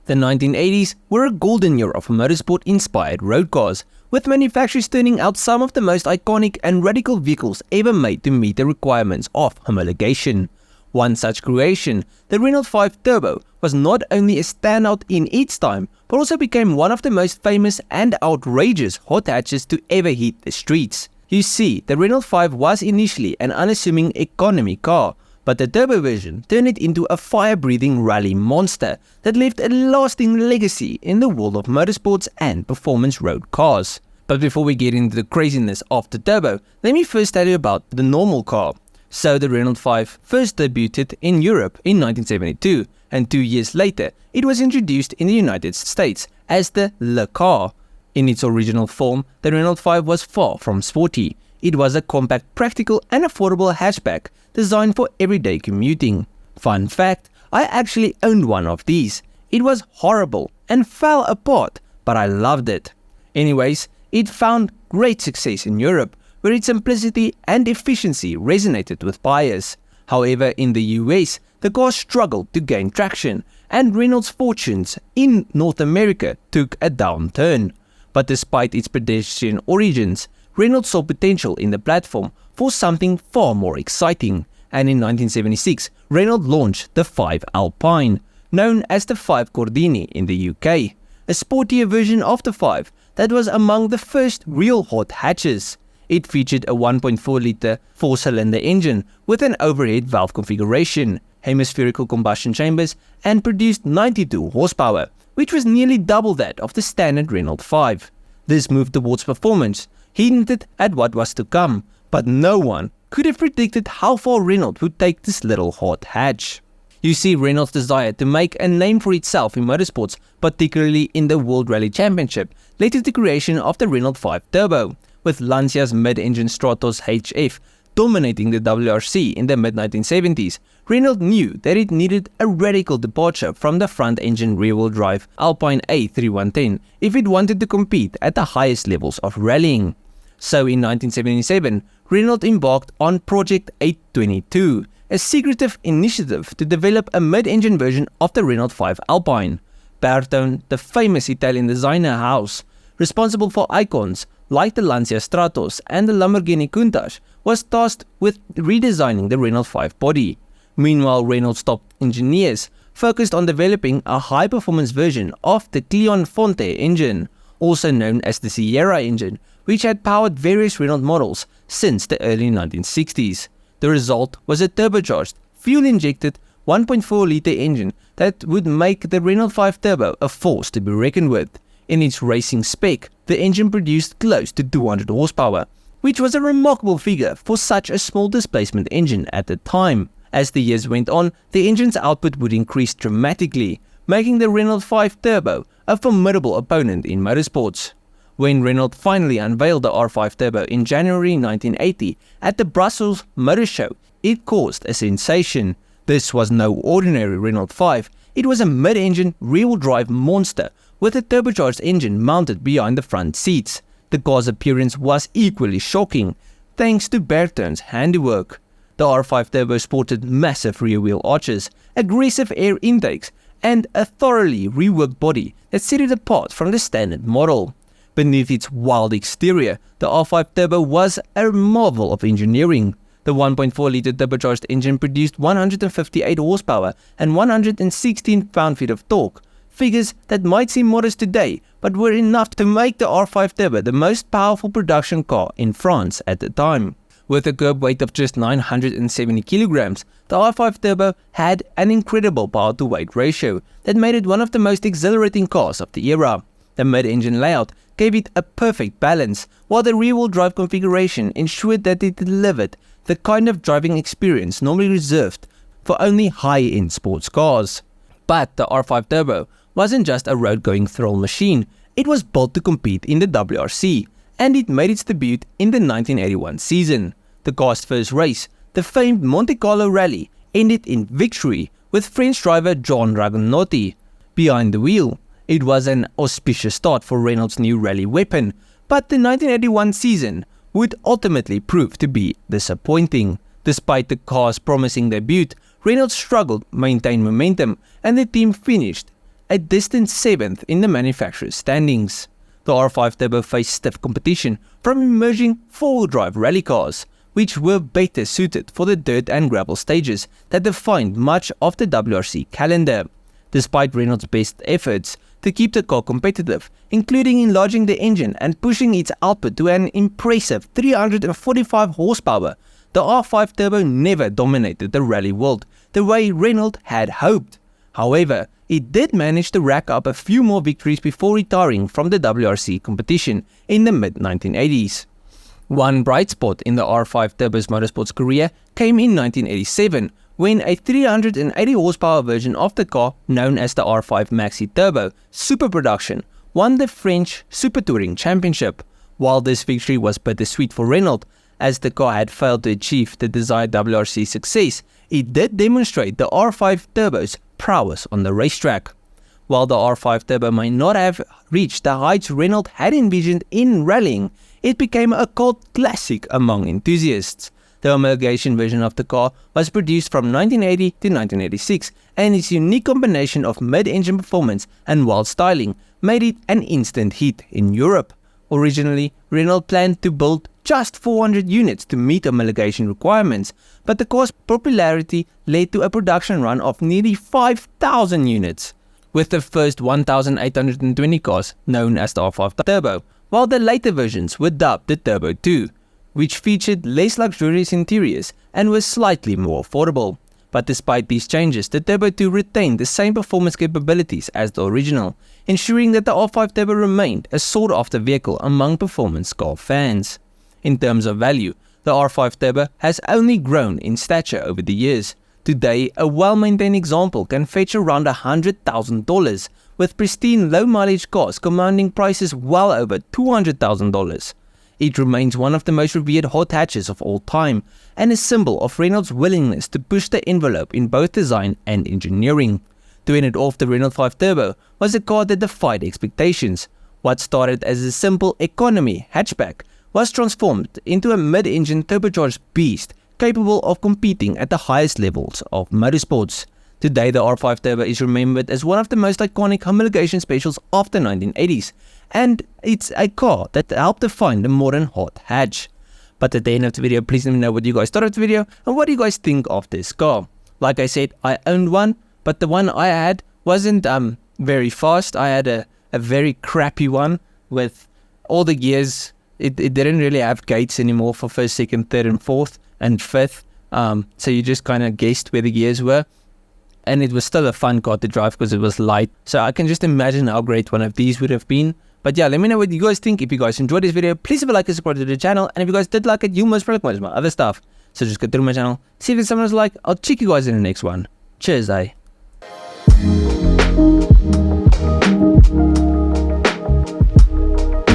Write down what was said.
The 1980s were a golden era for motorsport-inspired road cars, with manufacturers turning out some of the most iconic and radical vehicles ever made to meet the requirements of homologation. One such creation, the Renault 5 Turbo, was not only a standout in its time, but also became one of the most famous and outrageous hot hatches to ever hit the streets. You see, the Renault 5 was initially an unassuming economy car, but the turbo version turned it into a fire-breathing rally monster that left a lasting legacy in the world of motorsports and performance road cars. But before we get into the craziness of the turbo, let me first tell you about the normal car. So the Renault 5 first debuted in Europe in 1972, and 2 years later it was introduced in the United States as the Le Car. In its original form, the Renault 5 was far from sporty. It was a compact, practical and affordable hatchback designed for everyday commuting. Fun fact, I actually owned one of these. It was horrible and fell apart, but I loved it. Anyways, it found great success in Europe, where its simplicity and efficiency resonated with buyers. However, in the US, the car struggled to gain traction, and Renault's fortunes in North America took a downturn. But despite its pedestrian origins, Renault saw potential in the platform for something far more exciting, and in 1976, Renault launched the 5 Alpine, known as the 5 Cordini in the UK, a sportier version of the 5 that was among the first real hot hatches. It featured a 1.4-litre 4-cylinder engine with an overhead valve configuration, hemispherical combustion chambers, and produced 92 horsepower, which was nearly double that of the standard Renault 5. This move towards performance hinted at what was to come, but no one could have predicted how far Renault would take this little hot hatch. You see, Renault's desire to make a name for itself in motorsports, particularly in the World Rally Championship, led to the creation of the Renault 5 Turbo, with Lancia's mid-engine Stratos HF dominating the WRC in the mid-1970s. Renault knew that it needed a radical departure from the front-engine rear-wheel drive Alpine A3110 if it wanted to compete at the highest levels of rallying. So in 1977, Renault embarked on Project 822, a secretive initiative to develop a mid-engine version of the Renault 5 Alpine. Bertone, the famous Italian designer house, responsible for icons like the Lancia Stratos and the Lamborghini Countach, was tasked with redesigning the Renault 5 body. Meanwhile, Renault's top engineers focused on developing a high-performance version of the Client-Fonte engine, also known as the Sierra engine, which had powered various Renault models since the early 1960s. The result was a turbocharged, fuel-injected 1.4-litre engine that would make the Renault 5 Turbo a force to be reckoned with. In its racing spec, the engine produced close to 200 horsepower, which was a remarkable figure for such a small displacement engine at the time. As the years went on, the engine's output would increase dramatically, making the Renault 5 Turbo a formidable opponent in motorsports. When Renault finally unveiled the R5 Turbo in January 1980 at the Brussels Motor Show, it caused a sensation. This was no ordinary Renault 5, it was a mid-engine rear-wheel drive monster with a turbocharged engine mounted behind the front seats. The car's appearance was equally shocking, thanks to Bertone's handiwork. The R5 Turbo sported massive rear-wheel arches, aggressive air intakes, and a thoroughly reworked body that set it apart from the standard model. Beneath its wild exterior, the R5 Turbo was a marvel of engineering. The 1.4-litre turbocharged engine produced 158 horsepower and 116 pound-feet of torque, figures that might seem modest today, but were enough to make the R5 Turbo the most powerful production car in France at the time. With a curb weight of just 970 kilograms, the R5 Turbo had an incredible power-to-weight ratio that made it one of the most exhilarating cars of the era. The mid-engine layout gave it a perfect balance, while the rear-wheel drive configuration ensured that it delivered the kind of driving experience normally reserved for only high-end sports cars. But the R5 Turbo wasn't just a road-going thrill machine, it was built to compete in the WRC, and it made its debut in the 1981 season. The car's first race, the famed Monte Carlo Rally, ended in victory with French driver Jean Ragonauty behind the wheel. It was an auspicious start for Renault's new rally weapon, but the 1981 season would ultimately prove to be disappointing. Despite the car's promising debut, Renault struggled to maintain momentum, and the team finished a distant 7th in the manufacturer's standings. The R5 Turbo faced stiff competition from emerging four-wheel drive rally cars, which were better suited for the dirt and gravel stages that defined much of the WRC calendar. Despite Renault's best efforts to keep the car competitive, including enlarging the engine and pushing its output to an impressive 345 horsepower, the R5 Turbo never dominated the rally world the way Renault had hoped. However, it did manage to rack up a few more victories before retiring from the WRC competition in the mid-1980s. One bright spot in the R5 Turbo's motorsports career came in 1987, when a 380 horsepower version of the car, known as the R5 Maxi Turbo Super Production, won the French Super Touring Championship. While this victory was bittersweet for Renault, as the car had failed to achieve the desired WRC success, it did demonstrate the R5 Turbo's prowess on the racetrack. While the R5 Turbo may not have reached the heights Renault had envisioned in rallying, it became a cult classic among enthusiasts. The homologation version of the car was produced from 1980 to 1986, and its unique combination of mid-engine performance and wild styling made it an instant hit in Europe. Originally, Renault planned to build just 400 units to meet homologation requirements, but the car's popularity led to a production run of nearly 5,000 units, with the first 1,820 cars known as the R5 Turbo, while the later versions were dubbed the Turbo 2, which featured less luxurious interiors and was slightly more affordable. But despite these changes, the Turbo 2 retained the same performance capabilities as the original, ensuring that the R5 Turbo remained a sought-after vehicle among performance car fans. In terms of value, the R5 Turbo has only grown in stature over the years. Today, a well-maintained example can fetch around $100,000, with pristine low-mileage cars commanding prices well over $200,000. It remains one of the most revered hot hatches of all time, and a symbol of Renault's willingness to push the envelope in both design and engineering. To end it off, the Renault 5 Turbo was a car that defied expectations. What started as a simple economy hatchback was transformed into a mid-engine turbocharged beast capable of competing at the highest levels of motorsports. Today, the R5 Turbo is remembered as one of the most iconic homologation specials of the 1980s, and it's a car that helped define the modern hot hatch. But at the end of the video, please let me know what you guys thought of the video and what do you guys think of this car. Like I said, I owned one, but the one I had wasn't very fast. I had a very crappy one with all the gears. It didn't really have gates anymore for first, second, third and fourth and fifth, so you just kind of guessed where the gears were. And it was still a fun car to drive because it was light, so I can just imagine how great one of these would have been. But yeah, let me know what you guys think. If you guys enjoyed this video, please leave a like and subscribe to the channel, and if you guys did like it, you most probably like my other stuff, so just go through my channel, see if it's someone else like. I'll check you guys in the next one. Cheers,